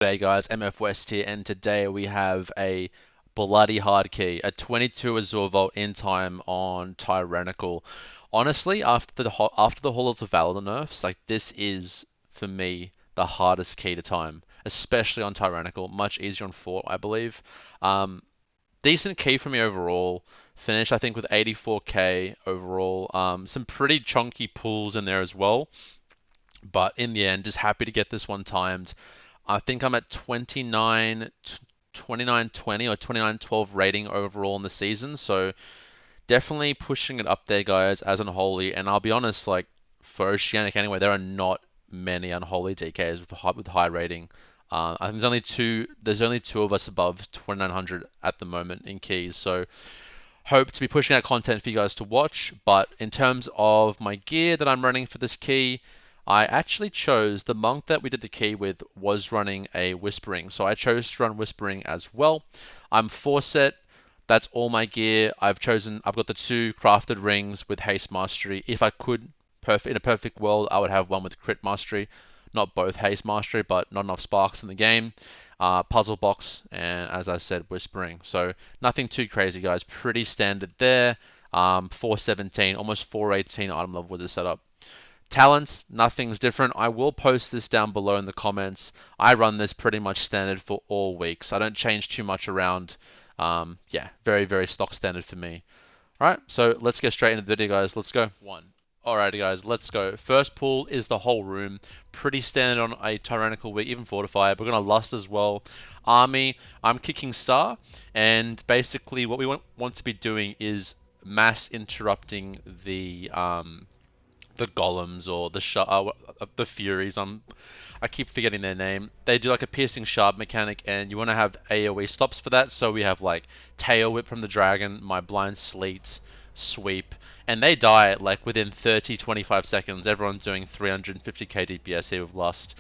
Hey guys, MFWest here, and today we have a bloody hard key, a 22 Azure Vault in time on Tyrannical. Honestly, after the Halls of Valor nerfs, like this is for me the hardest key to time, especially on Tyrannical. Much easier on Fort, I believe. Um, Decent key for me overall. Finished, I think, with 84k overall. Some pretty chunky pulls in there as well, but in the end, just happy to get this one timed. I think I'm at 2920 or 2912 rating overall in the season. So definitely pushing it up there, guys, as Unholy. And I'll be honest, like for Oceanic anyway, there are not many Unholy DKs with high rating. I think there's only two of us above 2900 at the moment in keys. So hope to be pushing out content for you guys to watch. But in terms of my gear that I'm running for this key, I actually chose the monk that we did the key with was running a whispering, so I chose to run whispering as well. I'm 4 set. That's all my gear. I've got the 2 crafted rings with haste mastery. If I could, in a perfect world, I would have one with crit mastery, not both haste mastery, but not enough sparks in the game. Puzzle box, and as I said, whispering. So nothing too crazy, guys. Pretty standard there. 417, almost 418 item level with the setup. Talents, nothing's different. I will post this down below in the comments. I run this pretty much standard for all weeks. I don't change too much around. Yeah, very, very stock standard for me. Alright, so let's get straight into the video, guys. Let's go. Alrighty, guys, let's go. First pull is the whole room. Pretty standard on a Tyrannical week, even Fortified. We're going to Lust as well. Army, I'm kicking Star. And basically what we want to be doing is mass interrupting the golems or the furies. I keep forgetting their name. They do like a piercing shard mechanic, and you want to have AoE stops for that. So we have like tail whip from the dragon, my blind sleet, sweep, and they die like within 30-25 seconds. Everyone's doing 350k DPS here with Lust.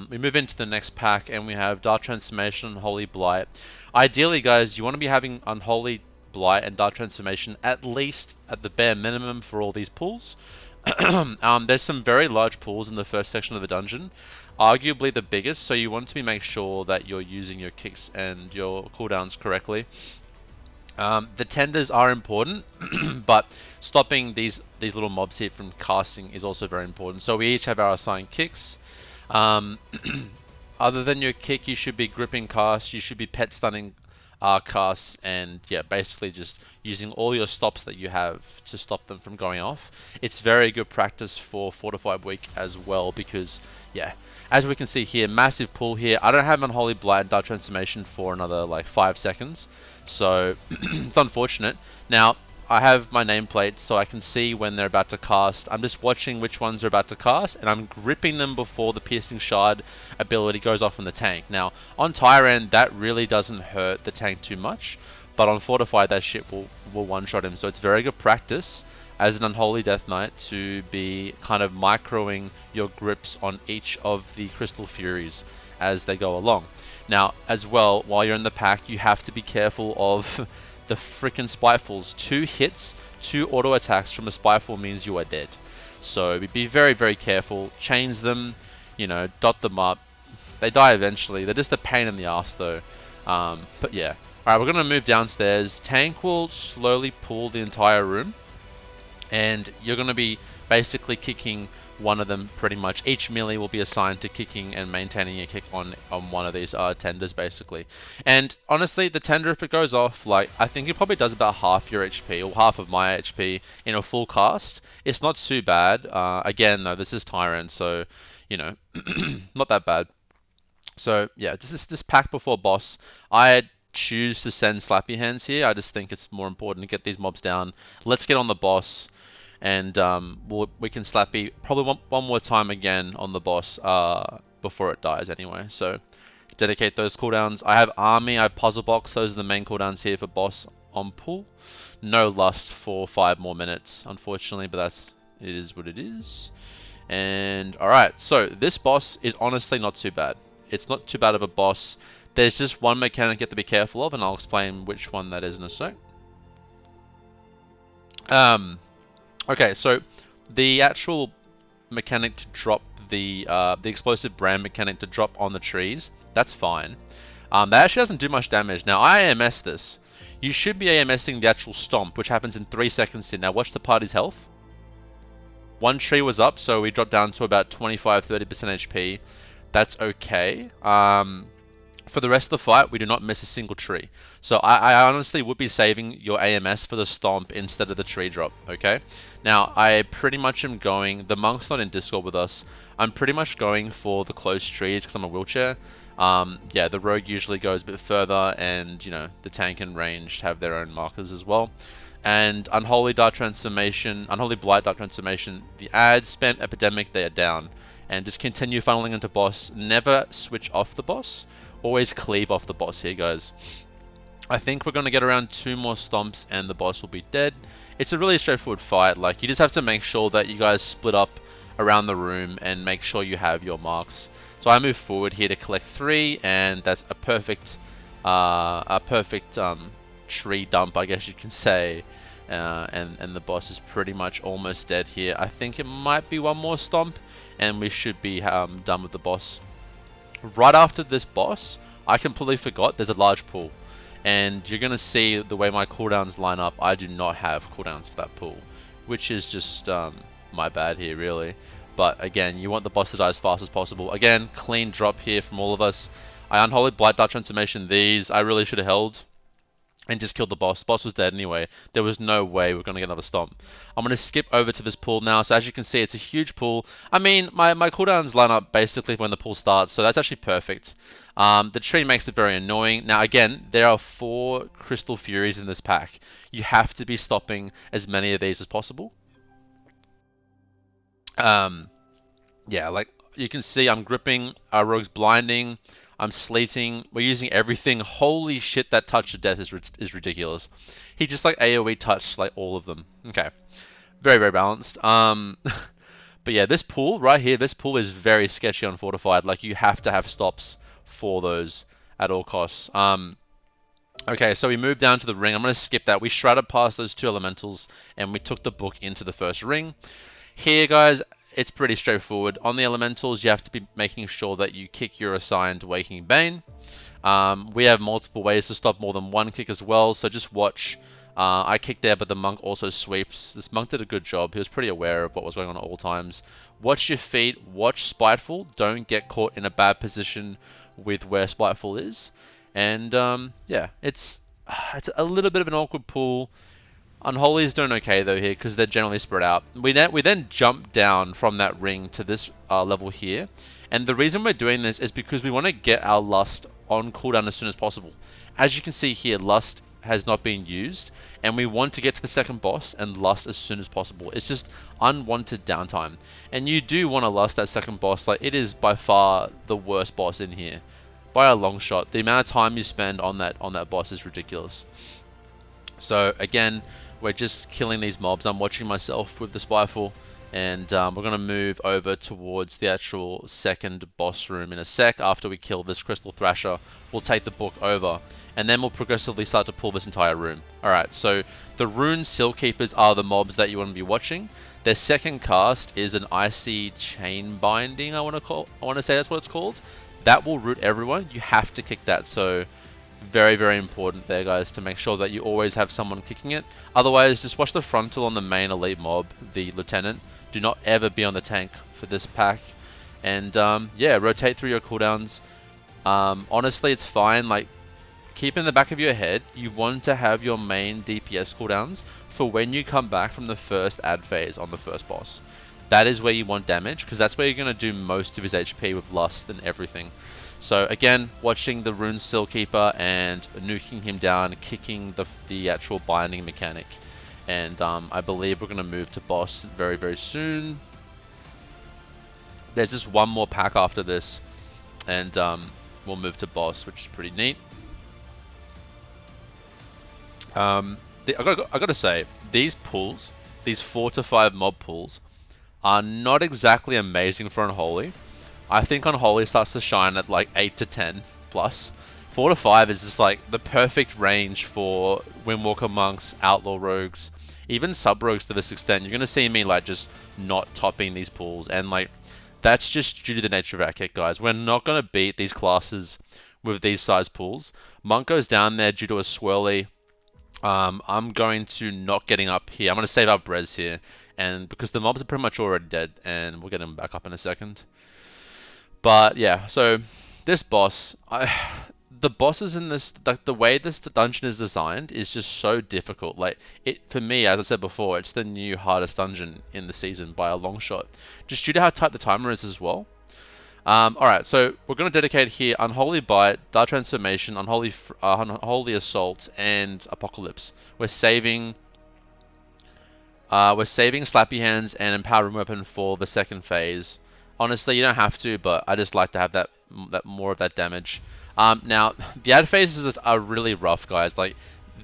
We move into the next pack, and we have Dark Transformation, Holy Blight. Ideally, guys, you want to be having Unholy Blight and Dark Transformation at least at the bare minimum for all these pulls. There's some very large pools in the first section of the dungeon, arguably the biggest, so you want to make sure that you're using your kicks and your cooldowns correctly. The tenders are important, but stopping these little mobs here from casting is also very important. So we each have our assigned kicks. Other than your kick, you should be gripping casts, you should be pet stunning casts, and yeah, basically just using all your stops that you have to stop them from going off. It's very good practice for Fortified Week as well, because yeah, as we can see here, massive pull here. I don't have Unholy Blight and Dark Transformation for another like 5 seconds, so it's unfortunate. Now I have my nameplate so I can see when they're about to cast. I'm just watching which ones are about to cast, and I'm gripping them before the piercing shard ability goes off in the tank. Now, on Tyrant, that really doesn't hurt the tank too much, but on Fortified, that shit will one-shot him. So it's very good practice as an Unholy Death Knight to be kind of microing your grips on each of the Crystal Furies as they go along. Now, as well, while you're in the pack, you have to be careful of the freaking Spitefuls. 2 hits, 2 auto attacks from a Spiteful means you are dead. So be very, very careful. Chains them, you know, dot them up. They die eventually. They're just a pain in the ass though. But yeah. Alright, we're going to move downstairs. Tank will slowly pull the entire room, and you're going to be basically kicking one of them pretty much. Each melee will be assigned to kicking and maintaining a kick on one of these tenders basically. And honestly, the tender, if it goes off, like I think it probably does about half your HP or half of my HP in a full cast. It's not too bad. Again though, this is Tyrant, so you know, not that bad. So yeah, this pack before boss. I choose to send Slappy Hands here. I just think it's more important to get these mobs down. Let's get on the boss, and we can Slappy probably one more time again on the boss before it dies anyway. So dedicate those cooldowns. I have Army, I have Puzzle Box. Those are the main cooldowns here for boss on pull. No Lust for 5 more minutes, unfortunately, but it is what it is. And alright, so this boss is honestly not too bad. It's not too bad of a boss. There's just one mechanic you have to be careful of, and I'll explain which one that is in a sec. Okay, so the actual mechanic to drop the explosive brand mechanic to drop on the trees, That's fine. That actually doesn't do much damage. Now, I AMS this. You should be AMSing the actual stomp, which happens in 3 seconds here. Now, watch the party's health. One tree was up, so we dropped down to about 25-30% HP. That's okay. For the rest of the fight, we do not miss a single tree. So I honestly would be saving your AMS for the stomp instead of the tree drop, okay? Now, I pretty much am going... The monk's not in Discord with us. I'm pretty much going for the close trees because I'm a wheelchair. Yeah, the rogue usually goes a bit further, and, you know, the tank and ranged have their own markers as well. And Unholy Dark Transformation, Unholy Blight Dark Transformation, the ad, Spam, Epidemic, they are down. And just continue funneling into boss. Never switch off the boss. Always cleave off the boss here, guys. I think we're going to get around 2 more stomps and the boss will be dead. It's a really straightforward fight. Like, you just have to make sure that you guys split up around the room and make sure you have your marks. So I move forward here to collect 3, and that's a perfect tree dump, I guess you can say. And the boss is pretty much almost dead here. I think it might be one more stomp and we should be done with the boss. Right after this boss, I completely forgot there's a large pool. And you're going to see the way my cooldowns line up, I do not have cooldowns for that pool. Which is just my bad here, really. But again, you want the boss to die as fast as possible. Again, clean drop here from all of us. I Unholy Blight Dark Transformation these. I really should have held and just killed the boss. The boss was dead anyway. There was no way we are going to get another stomp. I'm going to skip over to this pool now. So as you can see, it's a huge pool. I mean, my cooldowns line up basically when the pool starts, so that's actually perfect. The tree makes it very annoying. Now again, there are 4 Crystal Furies in this pack. You have to be stopping as many of these as possible. Yeah, like you can see, I'm gripping, our rogue's blinding, I'm sleeting, we're using everything. Holy shit, that touch of death is ridiculous. He just like AoE touched like all of them. Okay, very, very balanced. But yeah, this pool right here, this pool is very sketchy on Fortified. Like, you have to have stops for those at all costs. Okay, so we moved down to the ring. I'm going to skip that. We shredded past those 2 elementals and we took the book into the first ring. Here, guys, it's pretty straightforward. On the elementals, you have to be making sure that you kick your assigned Waking Bane. We have multiple ways to stop more than 1 kick as well, so just watch. I kicked there, but the monk also sweeps. This monk did a good job. He was pretty aware of what was going on at all times. Watch your feet. Watch Spiteful. Don't get caught in a bad position with where Spiteful is. And yeah, it's a little bit of an awkward pool. Unholy's doing okay though here because they're generally spread out. We then jump down from that ring to this level here, and the reason we're doing this is because we want to get our Lust on cooldown as soon as possible. As you can see here, Lust has not been used, and we want to get to the second boss and Lust as soon as possible. It's just unwanted downtime, and you do want to Lust that second boss. Like, it is by far the worst boss in here, by a long shot. The amount of time you spend on that boss is ridiculous. So again, we're just killing these mobs. I'm watching myself with the Spiteful, and we're going to move over towards the actual second boss room in a sec. After we kill this Crystal Thrasher, we'll take the book over, and then we'll progressively start to pull this entire room. Alright, so the Rune Seal Keepers are the mobs that you want to be watching. Their second cast is an Icy Chain Binding, I want to say that's what it's called. That will root everyone. You have to kick that, so very, very important there, guys, to make sure that you always have someone kicking it. Otherwise, just watch the frontal on the main elite mob, the lieutenant. Do not ever be on the tank for this pack. And yeah, rotate through your cooldowns. Honestly, it's fine. Like, keep in the back of your head, you want to have your main DPS cooldowns for when you come back from the first ad phase on the first boss. That is where you want damage, because that's where you're going to do most of his HP with Lust and everything. So again, watching the Rune Seal Keeper and nuking him down, kicking the actual binding mechanic. And I believe we're going to move to boss very, very soon. There's just one more pack after this, and we'll move to boss, which is pretty neat. I gotta say, these pulls, these 4 to 5 mob pulls, are not exactly amazing for Unholy. I think Unholy starts to shine at like 8 to 10 plus. 4 to 5 is just like the perfect range for Windwalker monks, outlaw rogues, even sub rogues to this extent. You're gonna see me like just not topping these pools, and like That's just due to the nature of our kit, guys. We're not going to beat these classes with these size pools. Monk goes down there due to a swirly. I'm going to not getting up here. I'm going to save up res here, and because the mobs are pretty much already dead, and we'll get them back up in a second. But yeah, so this boss, the bosses in this, the way this dungeon is designed is just so difficult. Like it for me, as I said before, it's the new hardest dungeon in the season by a long shot, just due to how tight the timer is as well. Alright, so we're going to dedicate here Unholy Bite, Dark Transformation, Unholy Assault, and Apocalypse. We're saving Slappy Hands and Empowering Weapon for the second phase. Honestly, you don't have to, but I just like to have that more of that damage. Now, the ad phases are really rough, guys. Like,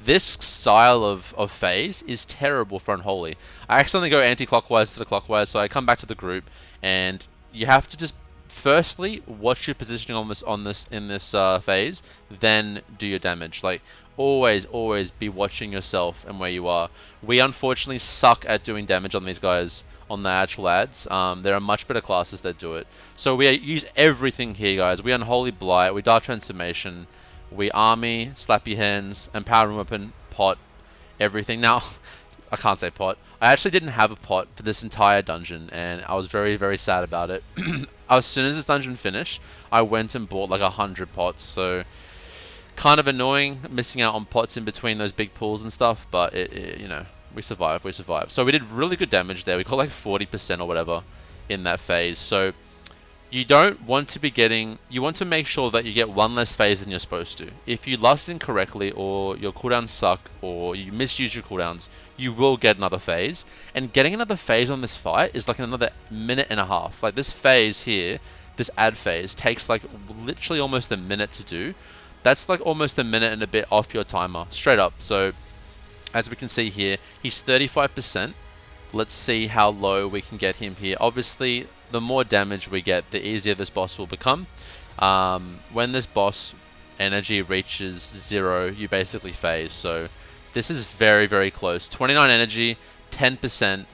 this style of phase is terrible for Unholy. I accidentally go anti-clockwise to the clockwise, so I come back to the group, and you have to just firstly watch your positioning in this phase, then do your damage. Like, always be watching yourself and where you are. We unfortunately suck at doing damage on these guys on the actual ads. There are much better classes that do it. So we use everything here, guys. We Unholy Blight, we Dark Transformation, we Army, Slappy Hands, Empowering Weapon, Pot, everything. Now, I can't say pot. I actually didn't have a pot for this entire dungeon, and I was very sad about it. As soon as this dungeon finished, I went and bought like 100 pots, so kind of annoying missing out on pots in between those big pools and stuff, but you know, we survived. So we did really good damage there. We got like 40% or whatever in that phase. So you don't want to be getting, you want to make sure that you get one less phase than you're supposed to. If you last incorrectly, or your cooldowns suck, or you misuse your cooldowns, you will get another phase. And getting another phase on this fight is like another minute and a half. Like this phase here, this ad phase, takes like literally almost a minute to do. That's like almost a minute and a bit off your timer, straight up. So as we can see here, he's 35%. Let's see how low we can get him here. Obviously, the more damage we get, the easier this boss will become. When this boss energy reaches 0, you basically phase. So this is very close. 29 energy, 10%.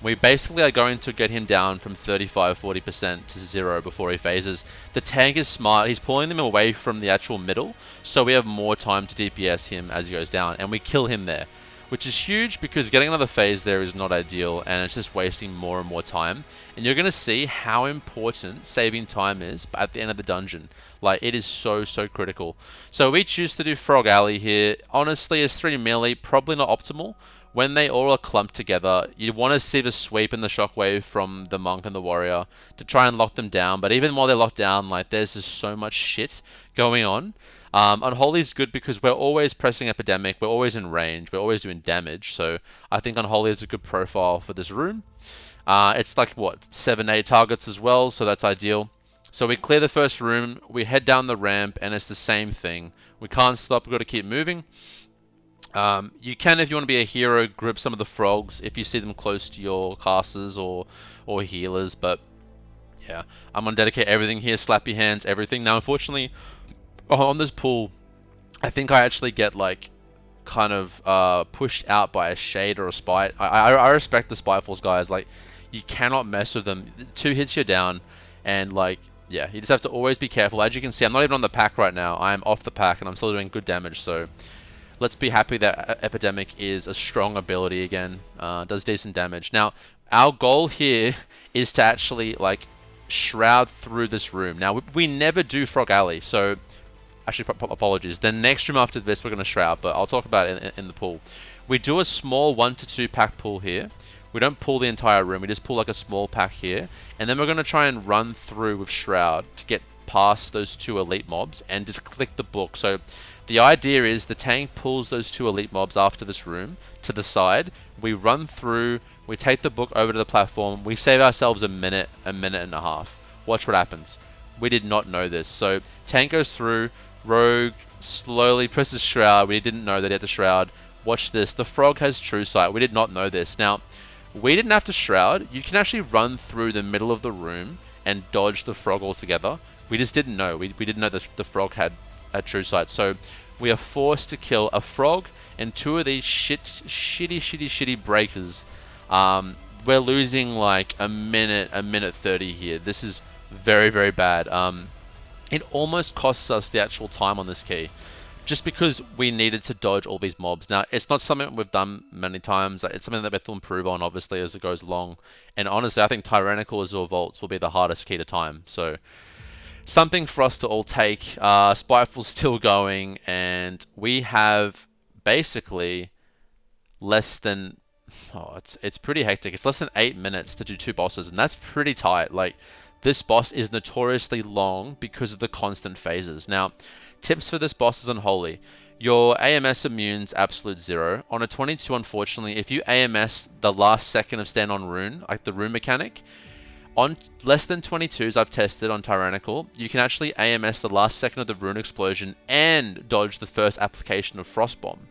We basically are going to get him down from 35-40% to 0 before he phases. The tank is smart. He's pulling them away from the actual middle, so we have more time to DPS him as he goes down, and we kill him there, which is huge because getting another phase there is not ideal, and it's just wasting more and more time. And you're going to see how important saving time is at the end of the dungeon. Like, it is so critical. So we choose to do Frog Alley here. Honestly, it's 3 melee, probably not optimal. When they all are clumped together, you want to see the sweep and the shockwave from the monk and the warrior to try and lock them down. But even while they're locked down, like, there's just so much shit going on. Unholy is good because we're always pressing Epidemic, we're always in range, we're always doing damage. So I think Unholy is a good profile for this room. It's like, what, 7-8 targets as well, so that's ideal. So we clear the first room, we head down the ramp, and it's the same thing. We can't stop, we've got to keep moving. You can, if you want to be a hero, grip some of the frogs if you see them close to your casters or healers, but yeah, I'm going to dedicate everything here, Slappy Hands, everything. Now, unfortunately, on this pool, I think I actually get like kind of pushed out by a shade or a spite. I respect the spitefuls, guys. Like, you cannot mess with them. 2 hits you're down, and like, yeah, you just have to always be careful. As you can see, I'm not even on the pack right now. I'm off the pack and I'm still doing good damage, so let's be happy that Epidemic is a strong ability again. Does decent damage. Now, our goal here is to actually like shroud through this room. Now, we never do Frog Alley, so actually, apologies. The next room after this, we're going to shroud, but I'll talk about it in the pool. We do a small 1 to 2 pack pull here. We don't pull the entire room. We just pull like a small pack here, and then we're going to try and run through with shroud to get past those 2 elite mobs and just click the book. So the idea is the tank pulls those 2 elite mobs after this room to the side. We run through. We take the book over to the platform. We save ourselves a minute and a half. Watch what happens. We did not know this. So tank goes through. Rogue slowly presses shroud. We didn't know that he had the shroud. Watch this. The frog has true sight. We did not know this. Now, we didn't have to shroud. You can actually run through the middle of the room and dodge the frog altogether. We just didn't know. We didn't know that the frog had true sight. So we are forced to kill a frog and 2 of these shitty breakers. we're losing like a minute 30 here. This is very, very bad. It almost costs us the actual time on this key, just because we needed to dodge all these mobs. Now, it's not something we've done many times. It's something that we have to improve on, obviously, as it goes along. And honestly, I think Tyrannical Azure Vaults will be the hardest key to time. So, something for us to all take. Spiteful's still going, and we have basically less than... Oh, it's pretty hectic. It's less than 8 minutes to do 2 bosses, and that's pretty tight. Like, this boss is notoriously long because of the constant phases. Now, tips for this boss is Unholy. Your AMS immune's absolute 0. On a 22, unfortunately, if you AMS the last second of stand on rune, like the rune mechanic, on less than 22s I've tested on Tyrannical, you can actually AMS the last second of the rune explosion and dodge the first application of Frost Bomb.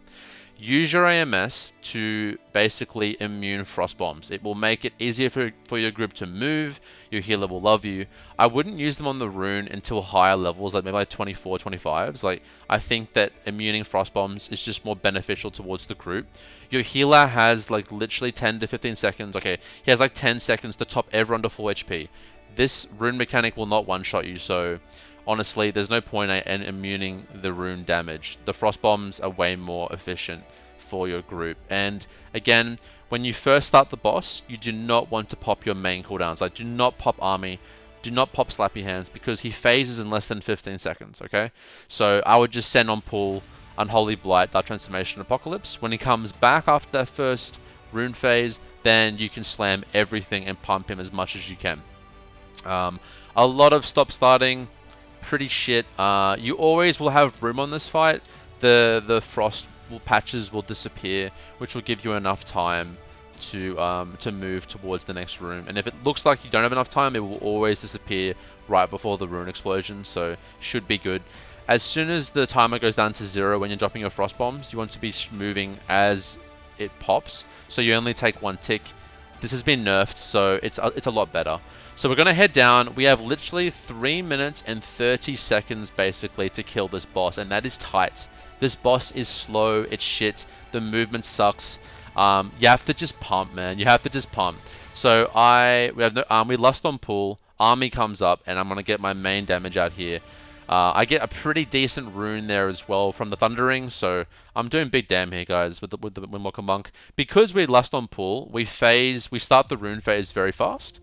Use your AMS to basically immune frost bombs. It will make it easier for your group to move. Your healer will love you. I wouldn't use them on the rune until higher levels, like maybe like 24, 25s. Like, I think that immuning frost bombs is just more beneficial towards the group. Your healer has like literally 10 to 15 seconds. Okay, he has like 10 seconds to top everyone to full HP. This rune mechanic will not one-shot you, so honestly, there's no point in immuning the rune damage. The frost bombs are way more efficient for your group. And again, when you first start the boss, you do not want to pop your main cooldowns. Like, do not pop Army, do not pop Slappy Hands, because he phases in less than 15 seconds, okay? So I would just send on pull Unholy Blight, Dark Transformation, Apocalypse. When he comes back after that first rune phase, then you can slam everything and pump him as much as you can. A lot of stop starting, pretty shit. You always will have room on this fight. The frost patches will disappear, which will give you enough time to move towards the next room. And if it looks like you don't have enough time, it will always disappear right before the rune explosion, so should be good. As soon as the timer goes down to 0 when you're dropping your frost bombs, you want to be moving as it pops, so you only take 1 tick. This has been nerfed, so it's a lot better. So we're going to head down. We have literally 3 minutes and 30 seconds basically to kill this boss, and that is tight. This boss is slow, it's shit, the movement sucks. You have to just pump, man. You have to just pump. So we lost on pull. Army comes up, and I'm going to get my main damage out here. I get a pretty decent rune there as well from the Thundering, so I'm doing big damn here, guys, with the Windwalker Monk. Because we lost on pull, we start the rune phase very fast.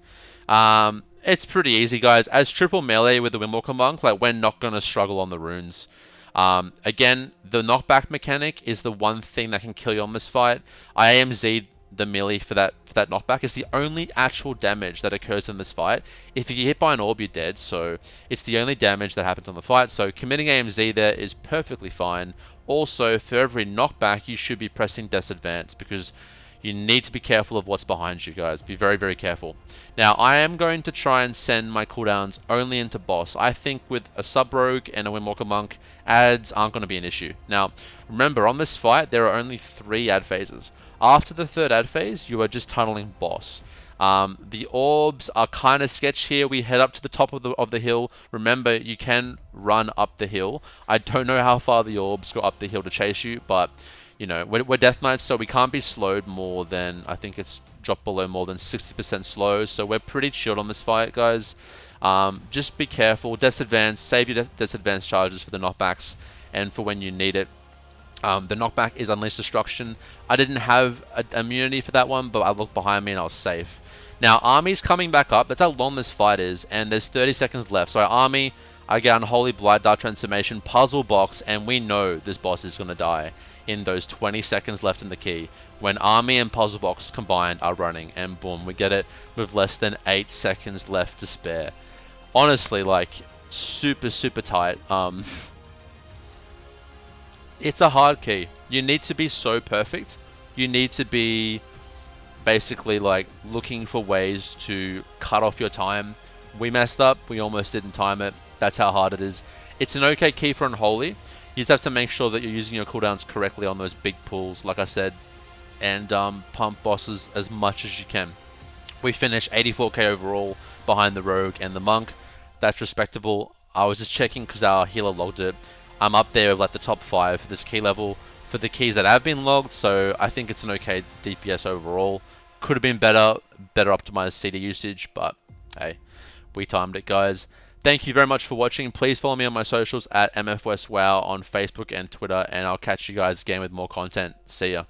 It's pretty easy, guys. As triple melee with the Windwalker Monk, like, we're not going to struggle on the runes. Again, the knockback mechanic is the one thing that can kill you on this fight. I AMZ'd the melee for that knockback. It's the only actual damage that occurs in this fight. If you get hit by an orb, you're dead, so it's the only damage that happens on the fight. So committing AMZ there is perfectly fine. Also, for every knockback, you should be pressing Death's Advance, because you need to be careful of what's behind you, guys. Be very, very careful. Now, I am going to try and send my cooldowns only into boss. I think with a Sub-Rogue and a Windwalker Monk, ads aren't going to be an issue. Now, remember, on this fight, there are only 3 ad phases. After the 3rd ad phase, you are just tunneling boss. The orbs are kind of sketch here. We head up to the top of the hill. Remember, you can run up the hill. I don't know how far the orbs go up the hill to chase you, but you know, we're Death Knights, so we can't be slowed more than, I think it's dropped below more than 60% slow, so we're pretty chilled on this fight, guys. Just be careful. Death's Advance, save your Death's Advance charges for the knockbacks and for when you need it. The knockback is Unleash Destruction. I didn't have a immunity for that one, but I looked behind me and I was safe. Now, Army's coming back up. That's how long this fight is, and there's 30 seconds left. So Army, I get Unholy Blight, Dark Transformation, Puzzle Box, and we know this boss is going to die in those 20 seconds left in the key. When Army and Puzzle Box combined are running, and boom, we get it with less than 8 seconds left to spare. Honestly, like, super, super tight. It's a hard key. You need to be so perfect. You need to be basically like looking for ways to cut off your time. We messed up. We almost didn't time it. That's how hard it is. It's an okay key for Unholy. You just have to make sure that you're using your cooldowns correctly on those big pulls, like I said, and pump bosses as much as you can. We finished 84k overall behind the Rogue and the Monk. That's respectable. I was just checking because our healer logged it. I'm up there with like the top 5 for this key level for the keys that have been logged, so I think it's an okay DPS overall. Could have been better. better optimized CD usage, but hey, we timed it, guys. Thank you very much for watching. Please follow me on my socials at MFWestWow on Facebook and Twitter, and I'll catch you guys again with more content. See ya.